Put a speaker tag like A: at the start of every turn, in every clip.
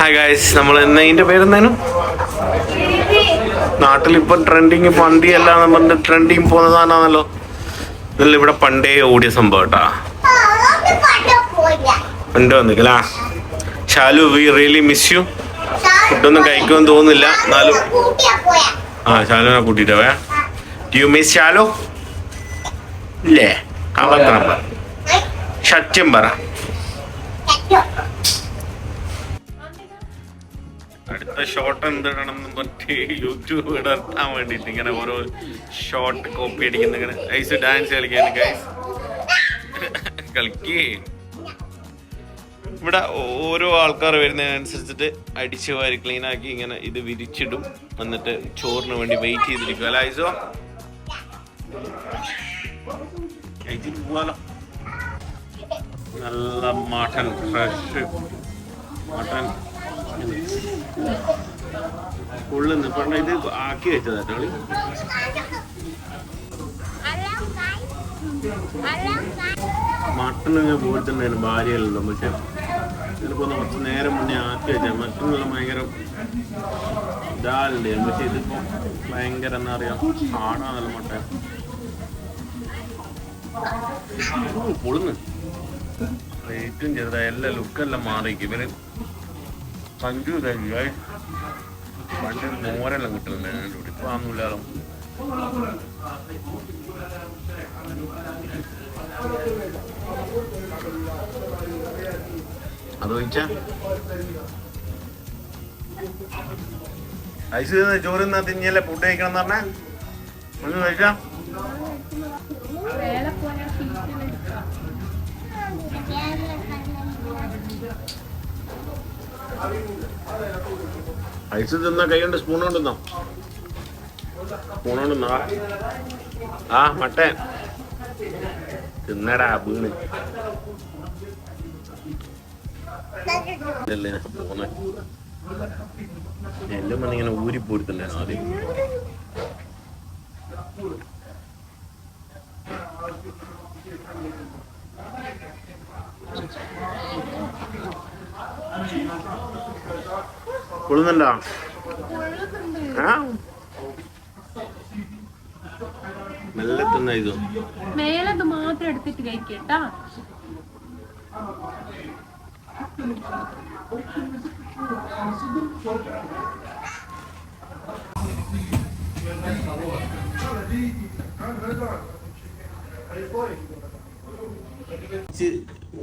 A: Hi guys, നമ്മൾ ഇതിന്റെ പേരെന്തായാലും നാട്ടിലിപ്പം trending പന്തിയല്ല നമ്മുടെ ട്രെൻഡിങ് പോകുന്ന സാധനമാണല്ലോ. ഇതല്ല ഇവിടെ പണ്ടേ ഓടിയ സംഭവം കേട്ടാ. പണ്ട് വന്നിക്കല Shalu, we really miss you. ഫുഡൊന്നും കഴിക്കുമെന്ന് തോന്നുന്നില്ല, എന്നാലും ഷാലുവിനെ കൂട്ടിട്ട് പോയാ. Do you miss Shalu? ഇല്ലേ? കള്ളത്തരം പറ, സത്യം പറ. അടുത്ത ഷോട്ട് എന്തിടണം പറ്റി യൂട്യൂബ് ഇടാൻ വേണ്ടിട്ട് ഇങ്ങനെ ഓരോ ഷോട്ട് കോപ്പി അടിക്കുന്ന ഇങ്ങനെ ഐസ് ഡാൻസ് കളിക്കാൻ ഗൈസ് കളിക്കേ. ഇവിടെ ഓരോ ആൾക്കാർ വരുന്നതിനനുസരിച്ചിട്ട് അടിച്ചു വാരി ക്ലീൻ ആക്കി ഇങ്ങനെ ഇത് വിരിച്ചിടും. എന്നിട്ട് ചോറിന് വേണ്ടി വെയിറ്റ് ചെയ്തിരിക്കും അല്ല ഐസോ? കഴിച്ചിട്ട് പോവാലോ. നല്ല മട്ടൻ, ഫ്രഷ് മട്ടൻ ഉള്ളിന്ന് പറഞ്ഞ ഇത് ആക്കി വെച്ചതാ. മട്ടൺ ഞാൻ പോയിട്ടുണ്ടായിരുന്നു, ഭാര്യയല്ലോ. പക്ഷെ ചിലപ്പോ കുറച്ച് നേരം മുന്നേ ആക്കി വെച്ചാൽ മറ്റന്നുള്ള ഭയങ്കര ഇതാളുണ്ടായിരുന്നു. പക്ഷെ ഇതിപ്പോ ഭയങ്കര എന്താ പറയാ ഹാർഡാണല്ലോ മട്ടൻ. പൊളുന്ന് റേറ്റും ചെറുതായി എല്ലാ ലുക്കെല്ലാം മാറിക്കും ഇവര്. സഞ്ജു ഇതായി പണ്ട് മോരെല്ലാം കിട്ടുന്നുണ്ട്, ഇപ്പൊ ആന്നില്ലാലോ. അത് ചോദിച്ചാ ഐസ് ചോറ് തിന്നാ തിഞ്ഞല്ലേ ഫുഡ് കഴിക്കണം എന്ന് പറഞ്ഞാ ഒന്ന് കഴിച്ചാ. ഐസ് തിന്നാ കൈ കൊണ്ട് സ്പൂൺ കൊണ്ടുന്നോ? സ്പൂൺ കൊണ്ടുന്നോ? ആ മട്ടൻ തിന്നടാ വീണ് പോന്നെ. എല്ലാം വന്നിങ്ങനെ ഊരിപ്പോടുത്തുണ്ടായിരുന്നു ആദ്യം. കൊള്ളുന്നുണ്ടോ? മെല്ലെ തിന്ന ഇതോ
B: മേലത് മാത്രം എടുത്തിട്ട് കഴിക്കട്ടാ.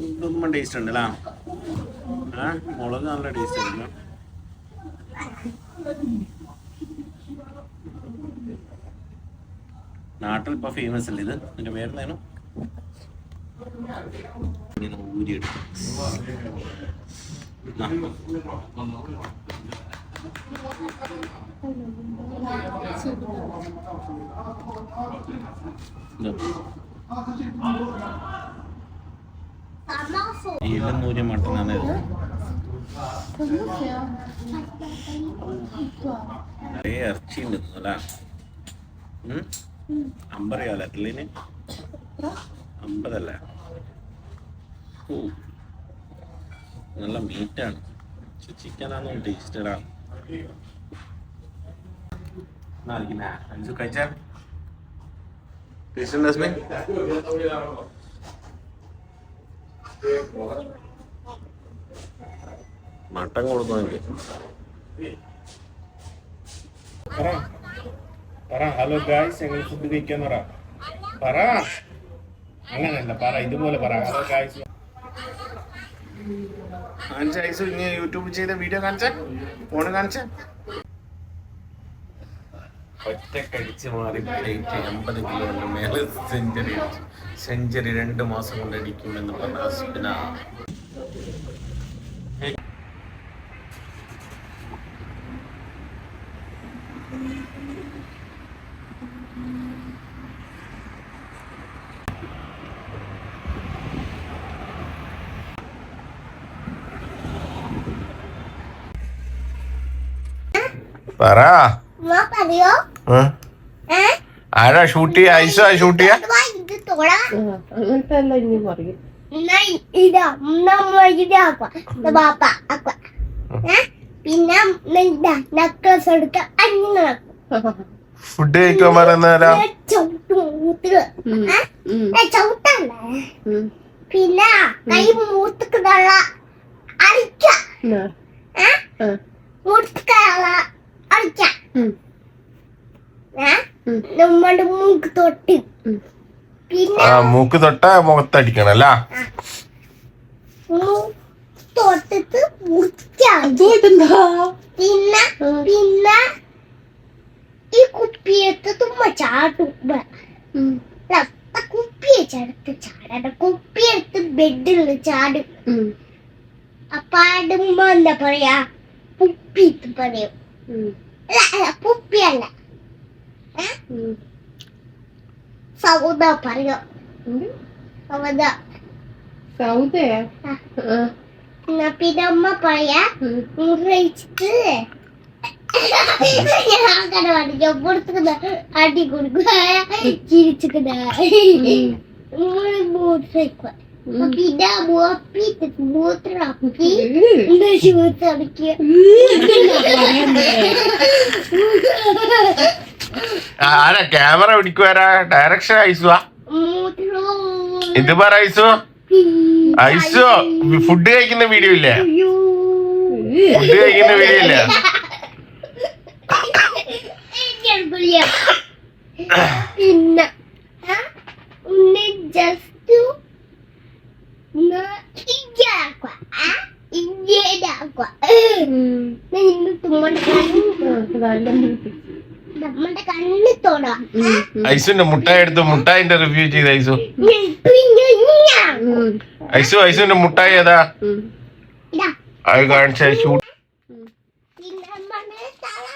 A: ഇതൊന്നും ടേസ്റ്റ് ഉണ്ടല്ലോ. മുളക് നല്ല ടേസ്റ്റ് ഉണ്ടല്ലോ. നാട്ടിൽ ഇപ്പൊ ഫേമസ് അല്ലേ ഇത്? എന്റെ പേരെന്തായാലും ഊരിയെടുക്കും. എല്ലാം നൂരിയ മട്ടനാണ്. നിറയെ ഇറച്ചി ഉണ്ട് അല്ലേ? 50 റിയാലാ കില്ലിന്? 50 അല്ലേ? നല്ല മീറ്റാണ്. ചിക്കനാണോ ടേസ്റ്റഡാ? കഴിച്ചാ ടേസ്റ്റ് ഉണ്ട്? മട്ടൻ കൊടുത്തു എനിക്ക്. പറ ഹലോ ഗായ്സ്, ഞങ്ങൾ ഫുഡ് കഴിക്കാൻ പറ. അങ്ങനെയല്ല പറ, ഇതുപോലെ പറ. Hello guys. കാണിച്ച ഇനി യൂട്യൂബിൽ ചെയ്ത വീഡിയോ കാണിച്ച ഫോണ് കാണിച്ച ഒറ്റക്കടിച്ച് മാറി പ്ലേറ്റ് 50 കിലോന്റെ മേലെ സെഞ്ചുറി 2 മാസം കൊണ്ട് അടിക്കുമെന്ന് പറഞ്ഞ ഹസ്ബിന. പറ ആരാ ഷൂട്ട് ചെയ്യാ? ഐസാ ഷൂട്ട് ചെയ്യാ?
B: അങ്ങനത്തെ ഇനി പറയും.
C: പിന്നെ നെക്ലസ് എടുത്ത് അങ്ങനെ
A: ഫുഡ് കഴിക്കാൻ പറയുന്നവരാ?
C: ചവിട്ടല്ലേ പിന്നെ കൈ മൂത്തുക്കുള്ള അടിക്ക മൂത്തുക്കുള്ള അടിക്ക നമ്മുടെ മൂക്ക് തൊട്ട് പിന്നെ
A: മൂക്ക് തൊട്ട മുഖത്തടിക്കണല്ല.
C: തൊട്ടിട്ട് പിന്നെ പിന്നെ ഈ കുപ്പിയെടുത്ത് തുമ്മ ചാടും. കുപ്പിയെ ചടുത്ത് ചാട കുപ്പിയെടുത്ത് ബെഡിൽ ചാടും. അപ്പാടുമ്പോ എന്താ പറയാ? പുപ്പിത്ത് പറയും. പുപ്പിയല്ല സൗദ പറയോ? പിന്നെ അമ്മ പറയാ മുറിച്ചിട്ട് അങ്ങനെ പഠിക്കുന്ന അടി കൊടുക്കുക ചിരിച്ചിക്കുന്ന പിന്നെ മൂത്രപ്പി
A: ആരാ ക്യാമറ പിടിക്കുവാരാ? ഡയറക്ഷൻ ഐസുവാ? ഇത് പറ ഐസു. ഐസു ഫുഡ് കഴിക്കുന്ന വീഡിയോ ഇല്ലേ? ഫുഡ് കഴിക്കുന്ന വീഡിയോ ഇല്ലേ?
C: പിന്നെ ജസ്റ്റ് നമ്മുടെ കണ്ണ് തൊടാം.
A: ഐസുന്റെ മുട്ടായി എടുത്ത് മുട്ടായിന്റെ റിവ്യൂ ചെയ്ത് ഐസു. ഐസുന്റെ മുട്ടായി ഏതാ? അത് കാണിച്ച ഐസു.
C: പിന്നെ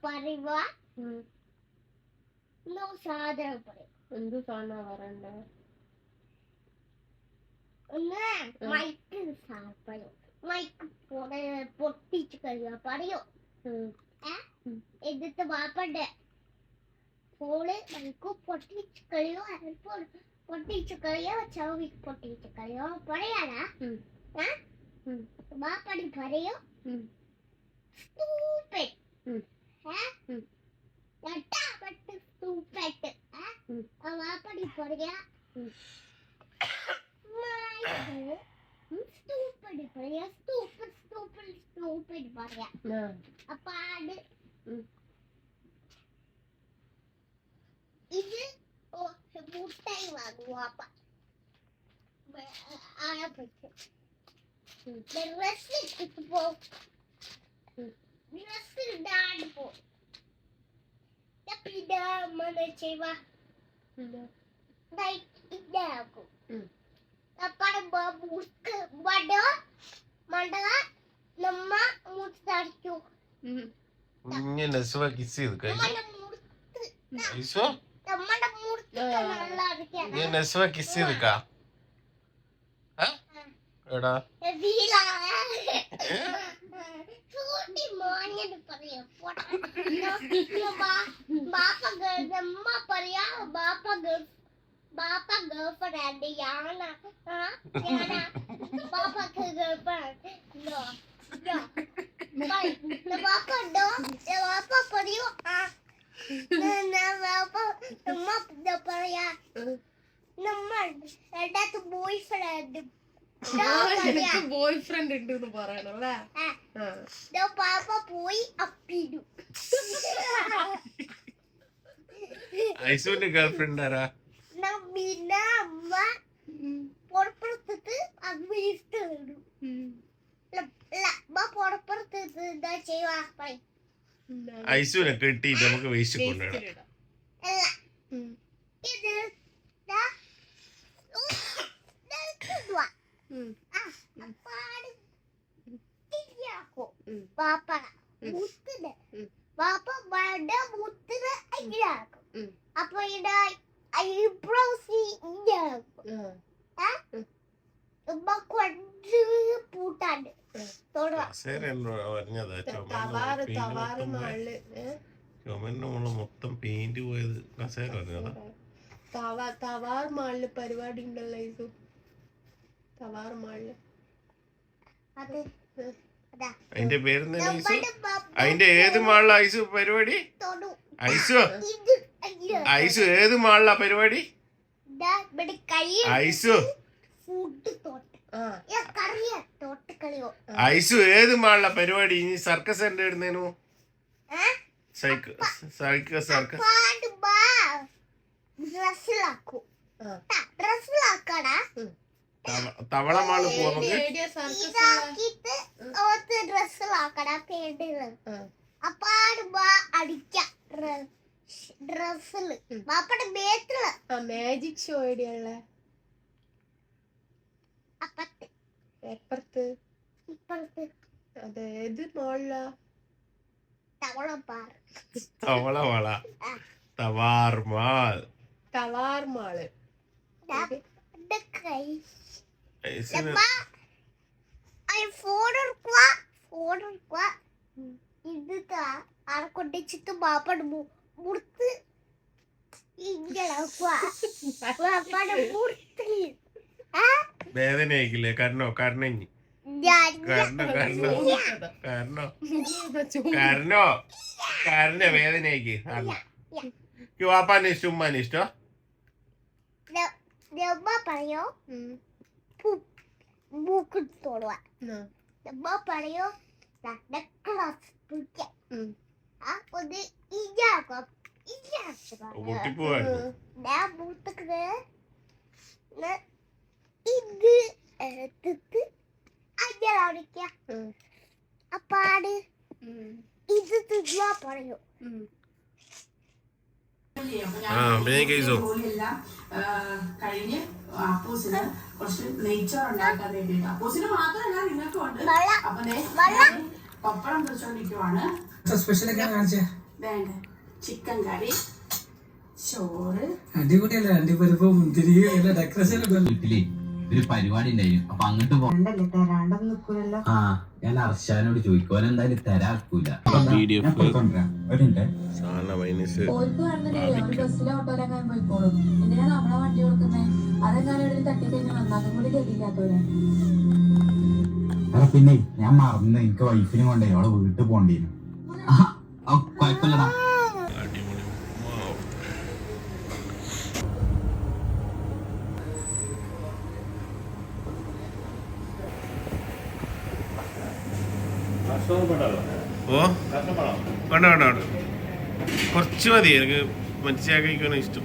C: പറയുക സാധനം പറയും.
B: എന്ത് സാധനം പറയണ്ടേ?
C: ഒന്ന് മൈക്ക് പറയും. മൈക്ക് പൊട്ടിച്ച് കഴിയുക പറയോ? എന്നിട്ട് വാപ്പന്റെ ഫോണ് മൈക്ക് പൊട്ടിച്ച് കഴിയോ? പൊട്ടിച്ച് കഴിയോ? ചവി പൊട്ടിച്ച് കഴിയോ? പറയാനാ വാപ്പടി പറയോ? Stupid. Stupid. വാപ്പടി പറയാ stupid പറയാ. stupid പറയാ. അപ്പാട് ഇത് മുട്ടായി വാങ്ങും വാപ്പ. ഡ്രസ്സിട്ട് പോകും. ഡ്രസ്സിടാണ്ട് പോകും. പിന്നെ അമ്മ ചെയ്യുക ഇതാക്കും. അപ്പാടെ മണ്ടക നമ്മ മുത്തടിക്കൂ.
A: ഇങ്ങനെ കിസ് ചെയ്ത്
C: നമ്മുടെ മുത്ത് നല്ല അടിക്കാൻ
A: കിസ് ചെയ്ത് എടാ
C: ബാപ്പ ഗേൾഫ്രണ്ട് ഞാനാ ബാപ്പക്ക് ഗേൾഫ്രണ്ട് ബാപ്പ ഉണ്ടോ? ബാപ്പ പറയൂ പറയാ നമ്മൾ രണ്ടാമത്തെ ബോയ് ഫ്രണ്ട്
B: ബോയ് ഫ്രണ്ട് ഉണ്ട് പറയണല്ലേ?
C: പാപ്പ പോയി അപ്പിടു.
A: ഐസുവിന്റെ ഗേൾഫ്രണ്ട് ആരാ?
C: പിന്നെ അമ്മ പുറപ്പെടുത്തിട്ട് അത് വേസ്റ്റ് ഇടും. പുറപ്പെടുത്തിട്ട് എന്താ ചെയ്യുക?
A: ഐസുവിനെ കെട്ടിയിട്ട് നമുക്ക് വേസ്റ്റ് കൊണ്ടുവരാം.
C: ഇത് പാപ്പ മുത്തിന് പാപ്പ മുത്തിന് ഇങ്ങനാക്കും. അപ്പൊ ഇവിടെ ഐബ്രോസ് ഇങ്ങനാക്കും. പൂട്ടാണ്ട്
B: തവാറ് മാളില്
A: ചുമരിന്റെ മുകളിൽ മൊത്തം പെയിന്റ് പോയത് കസേര പറഞ്ഞതാ.
B: തവാർ മാളില് പരിപാടി ഉണ്ടല്ലോ ഇത്. തവാർ മാളില്
A: അതിന്റെ പേരെന്താ ഐസു? അതിന്റെ ഏത് മാളിലാ ഐസു പരിപാടി? ഐസു ഐസു ഏത് മാളിലാ പരിപാടി? ഐസു ഐസു ഏത് മാളിലാ പരിപാടി? ഇനി സർക്കസ് എന്റെ ഇടുന്നേനു സർക്കസ് തവള മാള് പോവാ
B: മാജിക് ഷോ എവിടെയുള്ള എപ്പുറത്ത് അതെ ഏത് മോളിലാ?
A: തവള Mala Tawar mall
B: Tawar mall
C: ഇത് കൊണ്ടിച്ചിട്ട് ബാപ്പട് മുറുത്ത്
A: വേദനയായിക്കില്ലേ? കരണോ കരണഞ്ഞി കരണ വേദനയായിക്ക് വാപ്പാന്റെ ഇഷ്ടം ഉമ്മാന്റെ ഇഷ്ടം
C: പറയോ മൂക്ക് തോടുവാ പറയോ ഇത് എടുത്തിട്ട് അപ്പാട് ഇത് തിന്നാ പറയോ
D: കഴിഞ്ഞ് അപ്പൂസിന് കുറച്ച് നെയ്ച്ചോറ് ഉണ്ടാക്കാൻ വേണ്ടിട്ട് അപ്പൂസിന് മാത്രമല്ല നിങ്ങൾക്കും ഉണ്ട്. അപ്പൊ പപ്പടം പൊരിച്ചോണ്ടിരിക്കുവാണ്. വേണ്ട ചിക്കൻ കറി, ചോറ്.
E: അടിപൊളിയല്ല അണ്ടിപ്പരിപ്പ് മുന്തിരി ഡെക്കറേഷൻ
F: വീട്ടില് ഒരു പരിപാടി ഉണ്ടായിരുന്നു. അപ്പൊ അങ്ങോട്ട് ആ ഞാൻ അർഷാനോട് ചോദിക്കും എന്തായാലും തരാക്കൂല. പിന്നെ ഞാൻ മറന്ന് എനിക്ക് വൈഫിനെ കൊണ്ടേ അവളെ വീട്ടിൽ പോണ്ടിരുന്നു. കുഴപ്പമില്ലടാ.
A: ഓ വേണ്ട വേണ്ട വേണ്ട കുറച്ച് മതി. എനിക്ക് മനസ്സിലാക്കാൻ ഇഷ്ടം.